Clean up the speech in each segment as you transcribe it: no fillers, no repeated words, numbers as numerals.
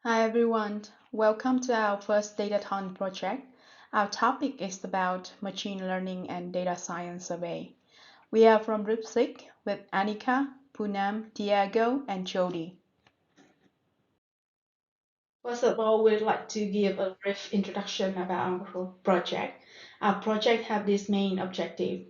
Hi everyone, welcome to our first Datathon project. Our topic is about machine learning and data science survey. We are from Ripsik with Anika, Poonam, Diego, and Jody. First of all, we'd like to give a brief introduction about our project. Our project has this main objective.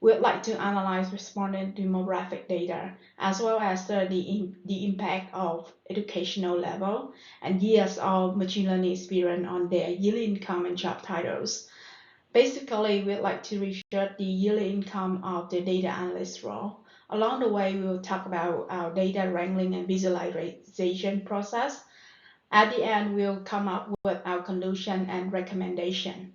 We'd like to analyze respondent demographic data as well as the impact of educational level and years of machine learning experience on their yearly income and job titles. Basically, we'd like to research the yearly income of the data analyst role. Along the way, we will talk about our data wrangling and visualization process. At the end, we'll come up with our conclusion and recommendation.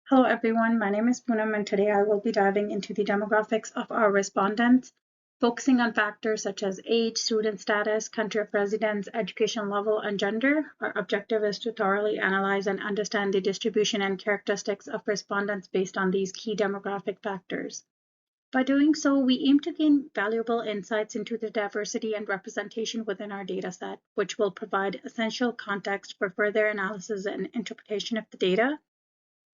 Hello everyone, my name is Poonam and today I will be diving into the demographics of our respondents, focusing on factors such as age, student status, country of residence, education level, and gender. Our objective is to thoroughly analyze and understand the distribution and characteristics of respondents based on these key demographic factors. By doing so, we aim to gain valuable insights into the diversity and representation within our dataset, which will provide essential context for further analysis and interpretation of the data.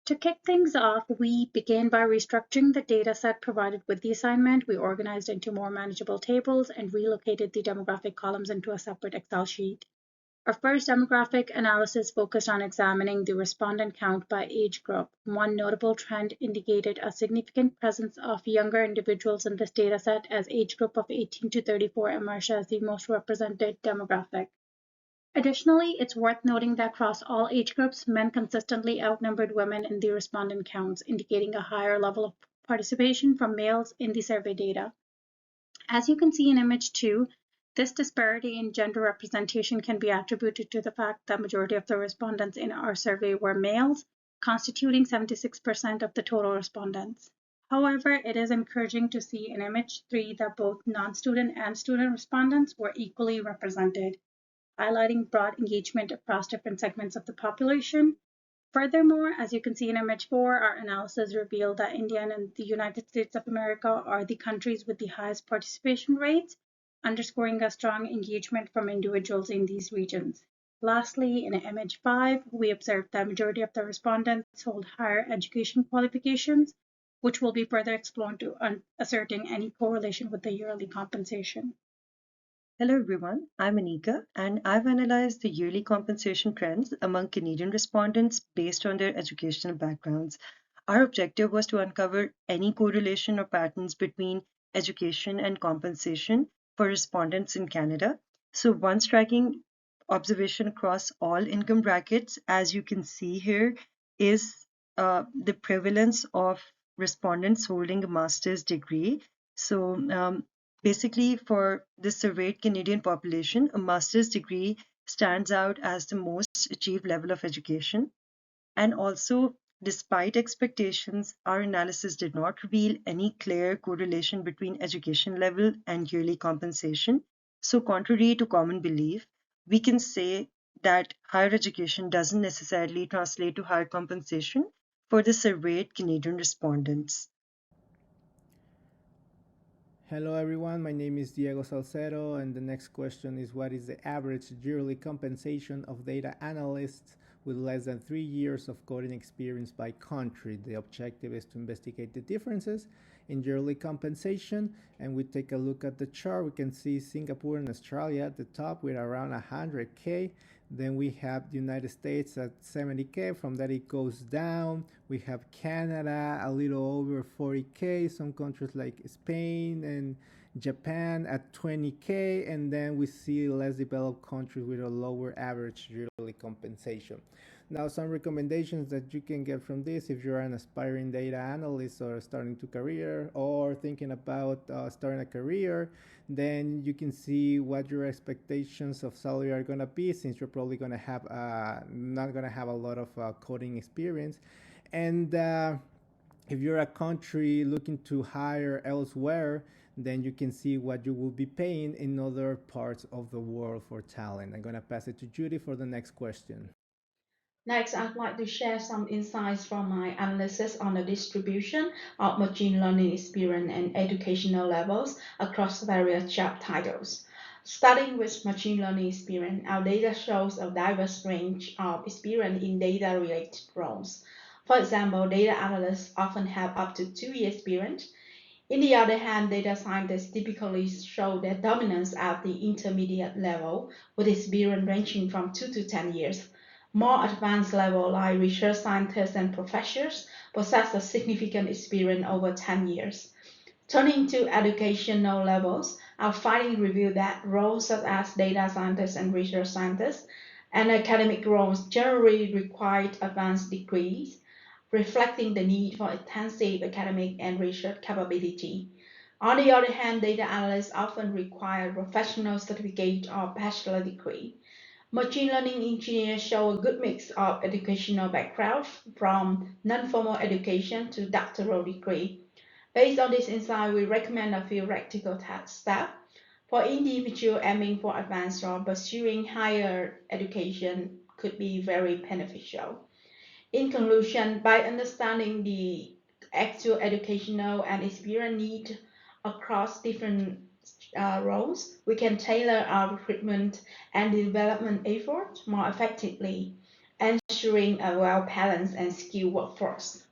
To kick things off, we began by restructuring the data set provided with the assignment. We organized into more manageable tables and relocated the demographic columns into a separate Excel sheet. Our first demographic analysis focused on examining the respondent count by age group. One notable trend indicated a significant presence of younger individuals in this dataset, as age group of 18 to 34 emerged as the most represented demographic. Additionally, it's worth noting that across all age groups, men consistently outnumbered women in the respondent counts, indicating a higher level of participation from males in the survey data. As you can see in image 2, this disparity in gender representation can be attributed to the fact that majority of the respondents in our survey were males, constituting 76% of the total respondents. However, it is encouraging to see in image 3 that both non-student and student respondents were equally represented, highlighting broad engagement across different segments of the population. Furthermore, as you can see in image 4, our analysis revealed that India and the United States of America are the countries with the highest participation rates, underscoring a strong engagement from individuals in these regions. Lastly, in image 5, we observed that majority of the respondents hold higher education qualifications, which will be further explored to ascertain any correlation with the yearly compensation. Hello everyone, I'm Anika and I've analyzed the yearly compensation trends among Canadian respondents based on their educational backgrounds. Our objective was to uncover any correlation or patterns between education and compensation for respondents in Canada. So one striking observation across all income brackets, as you can see here, is the prevalence of respondents holding a master's degree. So basically, for the surveyed Canadian population, a master's degree stands out as the most achieved level of education. And also, despite expectations, our analysis did not reveal any clear correlation between education level and yearly compensation. So, contrary to common belief, we can say that higher education doesn't necessarily translate to higher compensation for the surveyed Canadian respondents. Hello everyone, my name is Diego Salcero, and the next question is, what is the average yearly compensation of data analysts with less than 3 years of coding experience by country? The objective is to investigate the differences in yearly compensation, and we take a look at the chart. We can see Singapore and Australia at the top with around 100K. Then we have the United States at 70K. From that it goes down. We have Canada a little over 40K. Some countries like Spain and Japan at 20K. And then we see less developed countries with a lower average yearly compensation. Now, some recommendations that you can get from this if you're an aspiring data analyst or starting to career or thinking about starting a career, then you can see what your expectations of salary are going to be, since you're probably going to have not going to have a lot of coding experience. And if you're a country looking to hire elsewhere, then you can see what you will be paying in other parts of the world for talent. I'm going to pass it to Judy for the next question. Next, I'd like to share some insights from my analysis on the distribution of machine learning experience and educational levels across various job titles. Starting with machine learning experience, our data shows a diverse range of experience in data-related roles. For example, data analysts often have up to 2 years experience. On the other hand, data scientists typically show their dominance at the intermediate level, with experience ranging from 2 to 10 years. More advanced levels, like research scientists and professors, possess a significant experience over 10 years. Turning to educational levels, our findings reveal that roles such as data scientists and research scientists and academic roles generally require advanced degrees, reflecting the need for intensive academic and research capability. On the other hand, data analysts often require professional certificate or bachelor degree. Machine learning engineers show a good mix of educational background, from non-formal education to doctoral degree. Based on this insight, we recommend a few practical steps for individuals aiming for advanced or pursuing higher education could be very beneficial. In conclusion, by understanding the actual educational and experience need across different roles, we can tailor our recruitment and development efforts more effectively, ensuring a well-balanced and skilled workforce.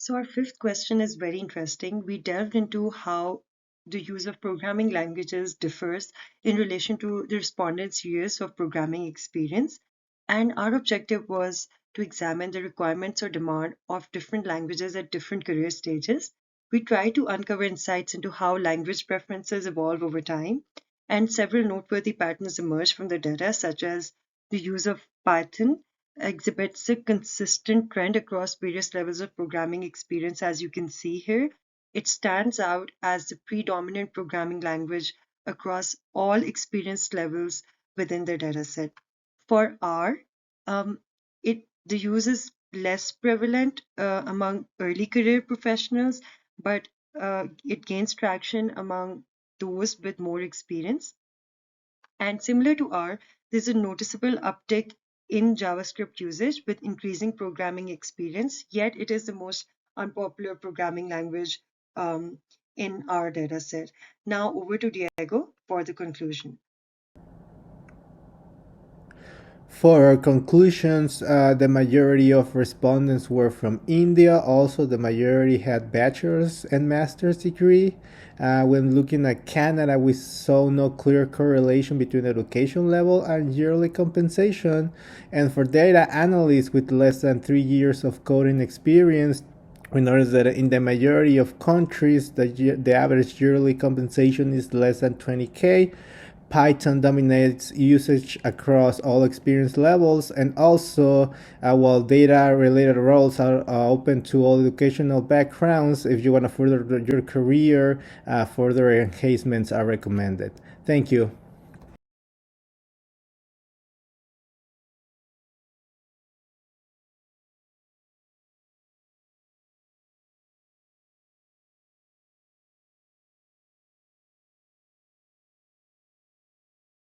So our fifth question is very interesting. We delved into how the use of programming languages differs in relation to the respondents' years of programming experience. And our objective was to examine the requirements or demand of different languages at different career stages. We tried to uncover insights into how language preferences evolve over time, and several noteworthy patterns emerged from the data, such as the use of Python exhibits a consistent trend across various levels of programming experience. As you can see here, it stands out as the predominant programming language across all experience levels within the dataset. For R, um, the use is less prevalent among early career professionals, but it gains traction among those with more experience. And similar to R, there's a noticeable uptick in JavaScript usage with increasing programming experience, yet it is the most unpopular programming language in our dataset. Now over to Diego for the conclusion. For our conclusions, the majority of respondents were from India. Also, the majority had bachelor's and master's degree. When looking at Canada, we saw no clear correlation between education level and yearly compensation. And for data analysts with less than 3 years of coding experience, we noticed that in the majority of countries, the average yearly compensation is less than 20K. Python dominates usage across all experience levels, and also while data related roles are open to all educational backgrounds, if you want to further your career, further enhancements are recommended. Thank you.